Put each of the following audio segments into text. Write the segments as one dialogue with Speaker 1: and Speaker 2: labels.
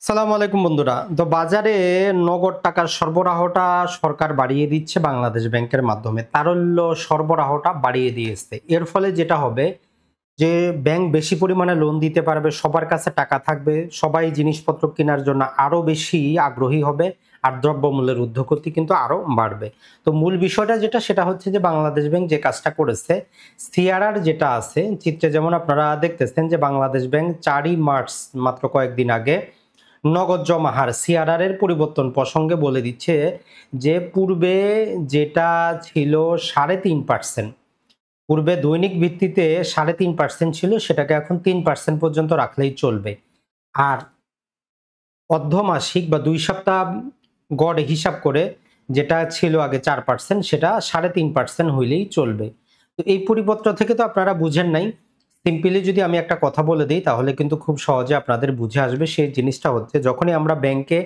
Speaker 1: সালামু আলাইকুম বন্ধুরা। তো বাজারে নগদ টাকার সরবরাহটা সরকার বাড়িয়ে দিচ্ছে বাংলাদেশ ব্যাংকের মাধ্যমে। তারল্য সরবরাহটা বাড়িয়ে দিয়েছে। এর ফলে যেটা হবে যে ব্যাংক বেশি পরিমাণে লোন দিতে পারবে, সবার কাছে টাকা থাকবে, সবাই জিনিসপত্র কেনার জন্য আরো বেশি আগ্রহী হবে, আর দ্রব্যমূল্যের ঊর্ধ্বগতি কিন্তু আরো বাড়বে। তো মূল বিষয়টা যেটা সেটা হচ্ছে যে বাংলাদেশ ব্যাংক যে কাজটা করেছে, সিআরআর যেটা আছে চিত্রে যেমন আপনারা দেখতেছেন যে বাংলাদেশ ব্যাংক ৪ই মার্চ মাত্র কয়েকদিন আগে নগদ জমা হার সিআরআর এর পরিবর্তন প্রসঙ্গে বলে দিচ্ছে যে পূর্বে যেটা ছিল ৩.৫%, পূর্বে দৈনিক ভিত্তিতে ৩.৫% ছিল, সেটাকে এখন ৩% পর্যন্ত রাখলেই চলবে। আর অর্ধমাসিক বা ২ সপ্তাহ গড় হিসাব করে যেটা ছিল আগে ৪%, সেটা ৩.৫% হইলেই চলবে। তো এই পরিপত্র থেকে তো আপনারা বুঝেন নাই। সিম্পলি যদি আমি একটা কথা বলে দিই তাহলে কিন্তু খুব সহজে আপনাদের বুঝে আসবে। সেই জিনিসটা হচ্ছে যখনই আমরা ব্যাংকে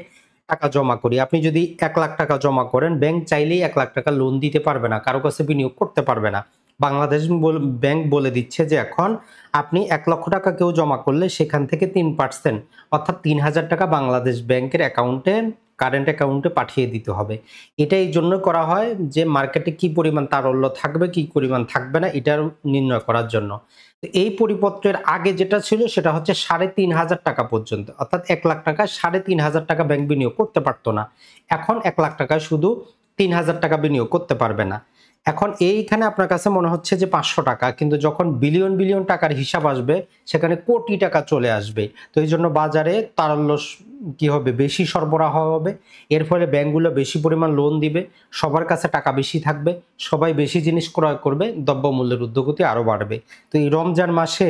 Speaker 1: টাকা জমা করি, আপনি যদি ১,০০,০০০ টাকা জমা করেন, ব্যাংক চাইলেই ১,০০,০০০ টাকা লোন দিতে পারবে না, কারো কাছে বিনিয়োগ করতে পারবে না। বাংলাদেশ ব্যাংক বলে দিচ্ছে যে এখন আপনি ১,০০,০০০ টাকা কেউ জমা করলে সেখান থেকে ৩% অর্থাৎ ৩,০০০ টাকা বাংলাদেশ ব্যাংকের অ্যাকাউন্টে, কারেন্ট অ্যাকাউন্টে পাঠিয়ে দিতে হবে। এটা এই জন্য করা হয় যে মার্কেটে কি পরিমাণ তারল্য থাকবে, কি পরিমাণ থাকবে না, এটার নির্ণয় করার জন্য। তো এই পরিপত্রের আগে যেটা ছিল সেটা হচ্ছে ৩,৫০০ টাকা পর্যন্ত, অর্থাৎ ১,০০,০০০ টাকায় ৩,৫০০ টাকা ব্যাংক বিনিয়োগ করতে পারত না। এখন ১,০০,০০০ টাকায় শুধু ৩,০০০ টাকা বিনিয়োগ করতে পারবে না। এখন এইখানে আপনার কাছে মনে হচ্ছে যে ৫০০ টাকা, কিন্তু যখন বিলিয়ন বিলিয়ন টাকার হিসাব আসবে সেখানে কোটি টাকা চলে আসবে। তো এই জন্য বাজারে তারল্য কি হবে, বেশি সরবরাহ হবে। এর ফলে ব্যাংকগুলো বেশি পরিমাণ লোন দিবে, সবার কাছে টাকা বেশি থাকবে, সবাই বেশি জিনিস ক্রয় করবে, দ্রব্যমূল্যের ঊর্ধ্বগতি আরো বাড়বে। তো এই রমজান মাসে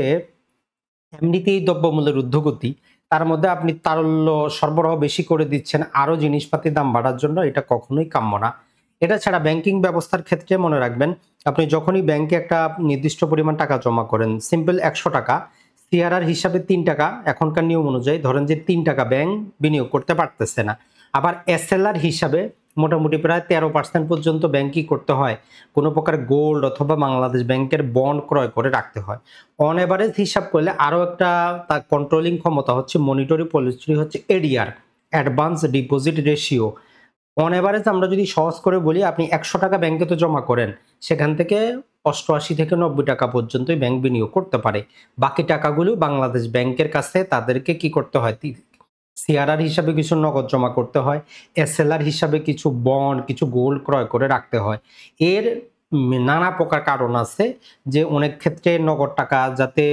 Speaker 1: এমনিতেই দ্রব্যমূল্যের ঊর্ধ্বগতি, তার মধ্যে আপনি তারল্য সরবরাহ বেশি করে দিচ্ছেন আরো জিনিসপাতির দাম বাড়ার জন্য, এটা কখনোই কাম্য না। এটা ছাড়া ব্যাংকিং ব্যবস্থার ক্ষেত্রে মনে রাখবেন, আপনি যখনই ব্যাংকে একটা নির্দিষ্ট পরিমাণ টাকা জমা করেন, সিম্পল ১০০ টাকা, সিআরআর হিসাবে ৩ টাকা, এখনকার নিয়ম অনুযায়ী ধরেন যে ৩ টাকা ব্যাংক বিনিয়োগ করতে পারতেছে না। আবার এসএলআর হিসাবে মোটামুটি প্রায় ১৩% পর্যন্ত ব্যাংকই করতে হয়, কোনো প্রকার গোল্ড অথবা বাংলাদেশ ব্যাংকের বন্ড ক্রয় করে রাখতে হয়। অন এভারেজ হিসাব করলে আরও একটা তার কন্ট্রোলিং ক্ষমতা হচ্ছে, মনিটরি পলিসি হচ্ছে ADR, advance deposit ratio. On average আমরা যদি সহজ করে বলি, আপনি ১০০ টাকা ব্যাংকে তো জমা করেন, সেখান থেকে ৮৮ থেকে ৯০ টাকা পর্যন্তই ব্যাংক বিনিয়োগ করতে পারে। বাকি টাকাগুলো বাংলাদেশ ব্যাংকের কাছে তাদেরকে কি করতে হয়, সিআরআর হিসাবে কিছু নগদ জমা করতে হয়, এসএলআর হিসাবে কিছু বন্ড, কিছু গোল্ড ক্রয় করে রাখতে হয়। এর নানা প্রকার কারণ আছে, যে অনেক ক্ষেত্রে নগদ টাকা যাতে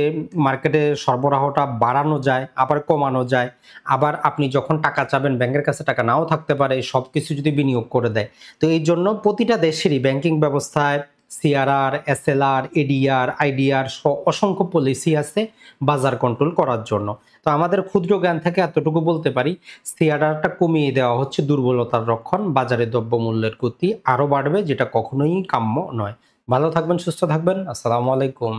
Speaker 1: মার্কেটে সরবরাহটা বাড়ানো যায়, আবার কমানো যায়। আবার আপনি যখন টাকা চাবেন ব্যাংকের কাছে টাকা নাও থাকতে পারে, সবকিছু যদি বিনিয়োগ করে দেয়। তো এই জন্য প্রতিটা দেশেরই ব্যাংকিং ব্যবস্থায় সিআরআর, এসএলআর, এডিআর, আইডিআর সহ অসংখ্য পলিসি আছে বাজার কন্ট্রোল করার জন্য। তো আমাদের ক্ষুদ্র জ্ঞান থেকে এতটুকু বলতে পারি, সিআরআরটা কমিয়ে দেওয়া হচ্ছে দুর্বলতার রক্ষণ, বাজারে দ্রব্যমূল্যের গতি আরো বাড়বে, যেটা কখনোই কাম্য নয়। ভালো থাকবেন, সুস্থ থাকবেন। আসসালামু আলাইকুম।